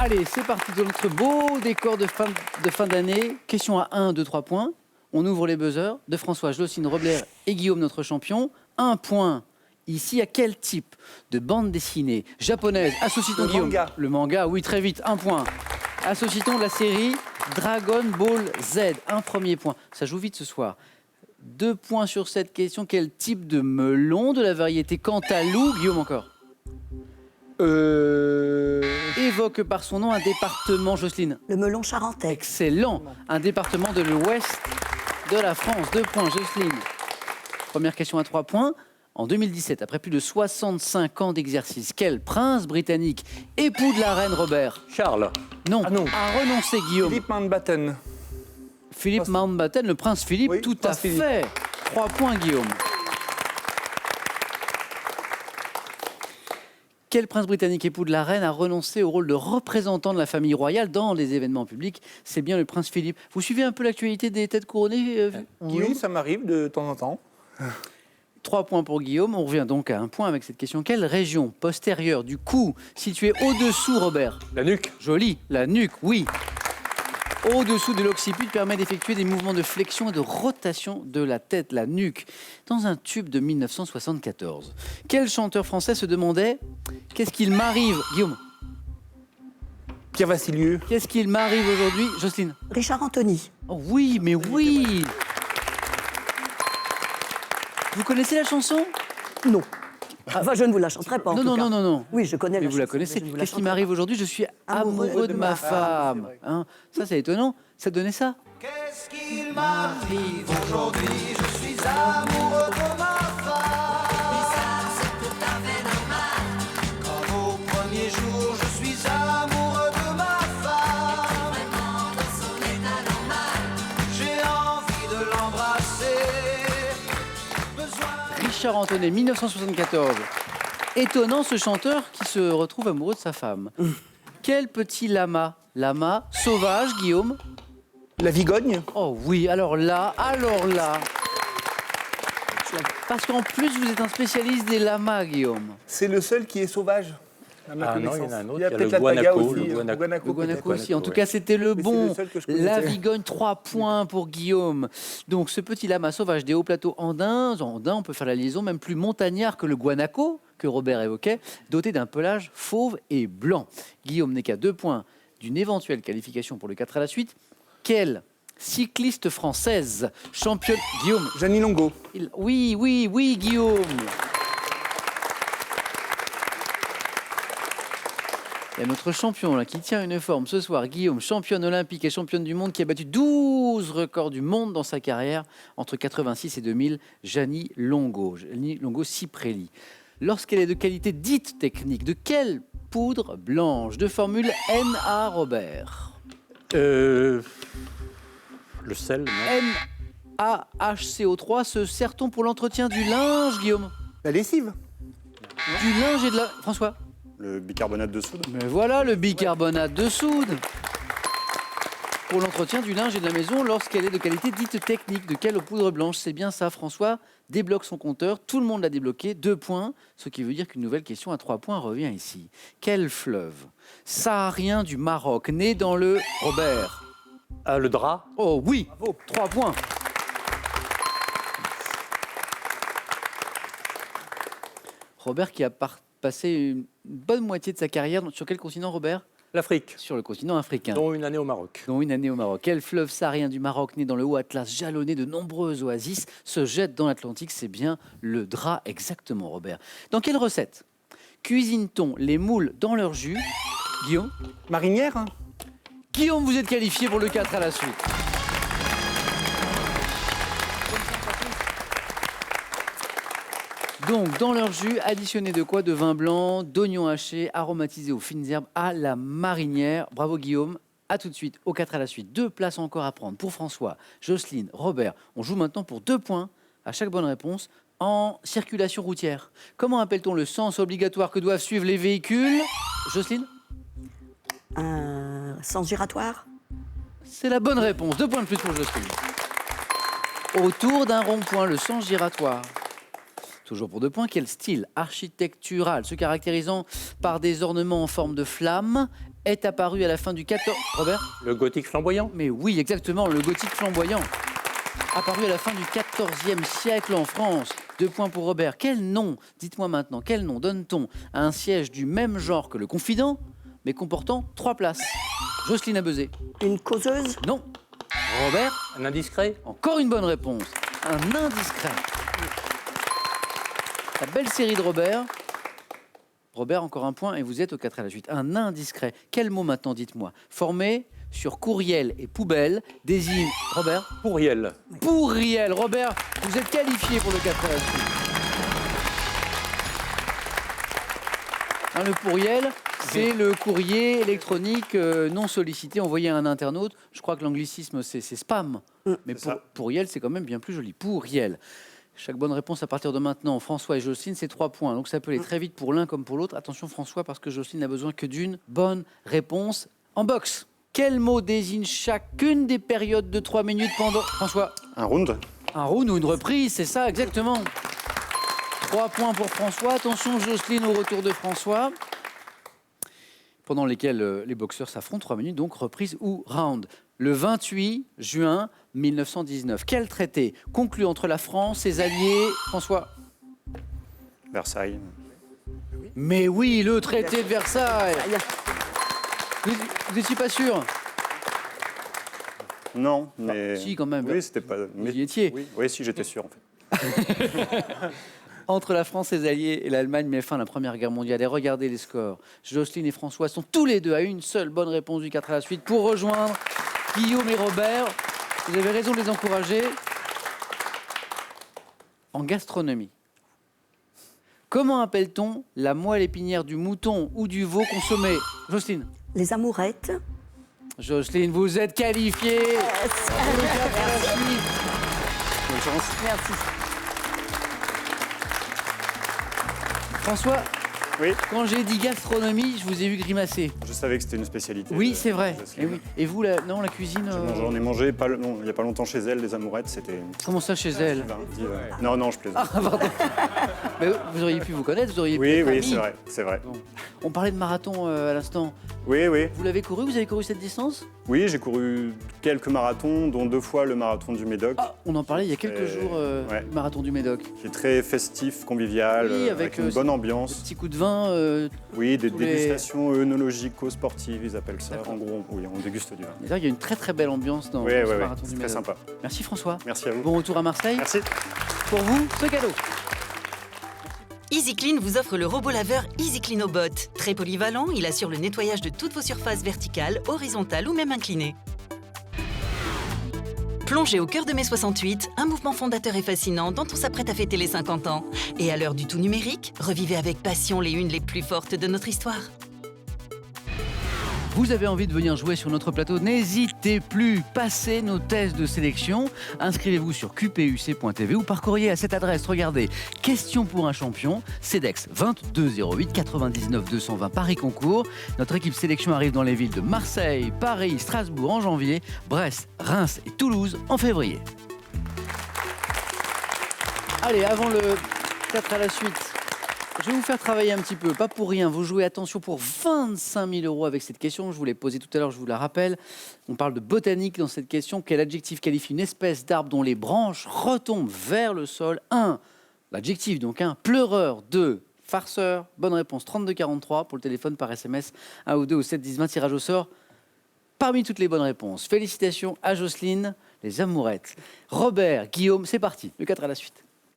Allez, c'est parti dans notre beau décor de fin d'année. Question à 1, 2, 3 points. On ouvre les buzzers de François, Jocelyne, Robert et Guillaume, notre champion. 1 point. Ici, à quel type de bande dessinée japonaise associe-t-on, Guillaume? Manga. Le manga, oui, très vite, 1 point. Associe-t-on la série Dragon Ball Z? Un premier point. Ça joue vite ce soir. 2 points sur cette question. Quel type de melon de la variété Cantalou? Guillaume, encore. Évoque par son nom un département, Jocelyne. Le melon charentais. Excellent. Un département de l'ouest de la France. 2 points, Jocelyne. Première question à 3 points. En 2017, après plus de 65 ans d'exercice, quel prince britannique, époux de la reine Robert? Charles. Non, Ah non. a renoncé, Guillaume. Philippe Mountbatten. Philippe Mountbatten, le prince Philippe, Oui, tout prince à Philippe. fait. 3 points, Guillaume. Quel prince britannique époux de la reine a renoncé au rôle de représentant de la famille royale dans les événements publics? C'est bien le prince Philippe. Vous suivez un peu l'actualité des têtes couronnées, Guillaume? Oui, ça m'arrive de temps en temps. 3 points pour Guillaume. On revient donc à 1 point avec cette question. Quelle région postérieure du cou située au-dessous, Robert? La nuque. Joli, la nuque, oui. Au-dessous de l'occiput permet d'effectuer des mouvements de flexion et de rotation de la tête, la nuque, dans un tube de 1974. Quel chanteur français se demandait « Qu'est-ce qu'il m'arrive » Guillaume, Pierre Vassilieu. qu'est-ce qu'il m'arrive aujourd'hui? Jocelyne. Richard Anthony. Oh oui, mais oui. Vous connaissez la chanson? Non. Enfin, je ne vous la chanterai pas, en Non, tout non, cas. non, non, non. Oui, je connais Mais la vous la chanson, connaissez. je ne vous la Qu'est-ce qui chanterai m'arrive pas. aujourd'hui? Je suis amoureux de ma femme. Hein, ça, c'est étonnant. Ça donnait ça. Qu'est-ce qu'il m'arrive aujourd'hui? Je suis amoureux de ma femme. Et ça, c'est tout à fait normal. Comme au premier jour, je suis amoureux de ma femme. Vraiment dans son état normal. J'ai envie de l'embrasser. Richard Anthony, 1974. Étonnant ce chanteur qui se retrouve amoureux de sa femme. Quel petit lama? Lama sauvage, Guillaume? La Vigogne. Oh oui, alors là. Parce qu'en plus, vous êtes un spécialiste des lamas, Guillaume. C'est le seul qui est sauvage. À ma Ah non, il y en a connaissance. un autre, Il y a il y a peut-être le la taga guanaco, aussi. le guanaco. Le peut-être. guanaco aussi. En tout ouais. cas, c'était le Mais c'est bon. le seul que je connaissais. La Vigogne, 3 points pour Guillaume. Donc, ce petit lama sauvage des hauts plateaux andins, on peut faire la liaison même plus montagnard que le guanaco, que Robert évoquait, doté d'un pelage fauve et blanc. Guillaume n'est qu'à 2 points d'une éventuelle qualification pour le 4 à la suite. Quelle cycliste française championne... Guillaume. Jeannie Longo. Oui, Guillaume. Il y a notre champion là, qui tient une forme ce soir, Guillaume, championne olympique et championne du monde, qui a battu 12 records du monde dans sa carrière entre 86 et 2000, Jeannie Longo Ciprelli. Lorsqu'elle est de qualité dite technique, de quelle poudre blanche de formule NA, Robert? Le sel, non? NaHCO3, se sert-on pour l'entretien du linge, Guillaume? La lessive. Du linge et de la... François? Le bicarbonate de soude. Mais voilà, le bicarbonate de soude. Pour l'entretien du linge et de la maison lorsqu'elle est de qualité dite technique. De quelle poudre blanche? C'est bien ça, François débloque son compteur. Tout le monde l'a débloqué. 2 points. Ce qui veut dire qu'une nouvelle question à 3 points revient ici. Quel fleuve saharien du Maroc, né dans le... Robert? Ah, le drap. Oh oui, 3 points. Robert qui a passé une bonne moitié de sa carrière sur quel continent, Robert? L'Afrique. Sur le continent africain. Dont une année au Maroc. Dont une année au Maroc. Quel fleuve saharien du Maroc, né dans le haut Atlas, jalonné de nombreuses oasis, se jette dans l'Atlantique? C'est bien le drap, exactement, Robert. Dans quelle recette cuisine-t-on les moules dans leur jus? Guillaume? Marinière. Hein. Guillaume, vous êtes qualifié pour le 4 à la suite. Donc, dans leur jus, additionné de quoi? De vin blanc, d'oignons hachés, aromatisés aux fines herbes à la marinière. Bravo Guillaume. A tout de suite, au 4 à la suite. 2 places encore à prendre pour François, Jocelyne, Robert. On joue maintenant pour 2 points à chaque bonne réponse en circulation routière. Comment appelle-t-on le sens obligatoire que doivent suivre les véhicules? Jocelyne? Un sens giratoire. C'est la bonne réponse. 2 points de plus pour Jocelyne. Autour d'un rond-point, le sens giratoire. Toujours pour 2 points, quel style architectural se caractérisant par des ornements en forme de flamme est apparu à la fin du 14... Robert? Le gothique flamboyant. Mais oui, exactement, le gothique flamboyant. Apparu à la fin du XIVe siècle en France. 2 points pour Robert. Quel nom, dites-moi maintenant, quel nom donne-t-on à un siège du même genre que le Confident, mais comportant 3 places? Jocelyne a buzzé. Une causeuse? Non. Robert? Un indiscret. Encore une bonne réponse. Un indiscret. La belle série de Robert. Robert, encore un point et vous êtes au 4 à la suite. Un indiscret. Quel mot maintenant, dites-moi? Formé sur courriel et poubelle désigne... Robert? Pourriel. Pourriel. Robert, vous êtes qualifié pour le 4 à la suite. Hein, le pourriel, c'est le courrier électronique non sollicité envoyé à un internaute. Je crois que l'anglicisme, c'est spam. Mais C'est ça. pourriel, c'est quand même bien plus joli. Pourriel. Chaque bonne réponse à partir de maintenant, François et Jocelyne, c'est 3 points. Donc ça peut aller très vite pour l'un comme pour l'autre. Attention François, parce que Jocelyne n'a besoin que d'une bonne réponse en boxe. Quel mot désigne chacune des périodes de 3 minutes pendant... François? Un round. Un round ou une reprise, c'est ça, exactement. 3 points pour François. Attention, Jocelyne, au retour de François. Pendant lesquels les boxeurs s'affrontent, 3 minutes, donc reprise ou round. Le 28 juin 1919. Quel traité conclu entre la France, ses alliés... François? Versailles. Mais oui, le traité de Versailles. Vous n'étiez pas sûr? Non, mais. si, quand même. Oui, c'était pas. Vous y étiez. Oui, si, j'étais sûr, en fait. Entre la France, ses alliés et l'Allemagne met fin à la Première Guerre mondiale. Et regardez les scores. Jocelyne et François sont tous les deux à une seule bonne réponse du 4 à la suite pour rejoindre Guillaume et Robert. Vous avez raison de les encourager. En gastronomie, comment appelle-t-on la moelle épinière du mouton ou du veau consommé? Jocelyne? Les amourettes? Jocelyne, vous êtes qualifiée. Pour le 4 à la suite. Bonne chance. Merci. François, Oui, quand j'ai dit gastronomie, je vous ai vu grimacer. je savais que c'était une spécialité. Oui, de- c'est vrai. de Et, Jocelyne. oui. Et vous, non, la cuisine J'en ai mangé il n'y a pas longtemps chez elle, les amourettes, c'était. Comment ça chez elle? Non, non, je plaisante. Ah, pardon. Mais vous auriez pu vous connaître, vous auriez pu Oui, être oui, amis. c'est vrai, c'est vrai. On parlait de marathon à l'instant. Oui, oui. Vous l'avez couru? Vous avez couru cette distance? Oui, j'ai couru quelques marathons, dont 2 fois le marathon du Médoc, Ah, on en parlait il y a quelques jours, ouais. le marathon du Médoc. qui est très festif, convivial, Oui, avec avec, une bonne Des ambiance. petits coups de vin. Oui, des tous les- dégustations œnologico-sportives, ils appellent ça. D'accord. En gros, oui, on déguste du vin. D'ailleurs, il y a une très très belle ambiance dans, Oui, dans oui, ce oui, marathon c'est du très Médoc. sympa. Merci François. Merci à vous. Bon retour à Marseille. Merci. Pour vous, ce cadeau. EasyClean vous offre le robot laveur EasyCleanobot. Très polyvalent, il assure le nettoyage de toutes vos surfaces verticales, horizontales ou même inclinées. Plongez au cœur de mai 68, un mouvement fondateur et fascinant dont on s'apprête à fêter les 50 ans. Et à l'heure du tout numérique, revivez avec passion les unes les plus fortes de notre histoire. Vous avez envie de venir jouer sur notre plateau? N'hésitez plus, passez nos tests de sélection. Inscrivez-vous sur qpuc.tv ou par courrier à cette adresse. Regardez, question pour un champion, CEDEX 2208 99 220 Paris Concours. Notre équipe sélection arrive dans les villes de Marseille, Paris, Strasbourg en janvier, Brest, Reims et Toulouse en février. Allez, avant le 4 à la suite, je vais vous faire travailler un petit peu, pas pour rien. Vous jouez, attention, pour 25 000 € avec cette question. Je vous l'ai posée tout à l'heure, je vous la rappelle. On parle de botanique dans cette question. Quel adjectif qualifie une espèce d'arbre dont les branches retombent vers le sol? 1. L'adjectif, donc 1. Pleureur. 2. Farceur. Bonne réponse, 3243 pour le téléphone, par SMS. 1 ou 2 au 7 10 20, tirage au sort. Parmi toutes les bonnes réponses, félicitations à Jocelyne, les amourettes. Robert, Guillaume, c'est parti. Le 4 à la suite.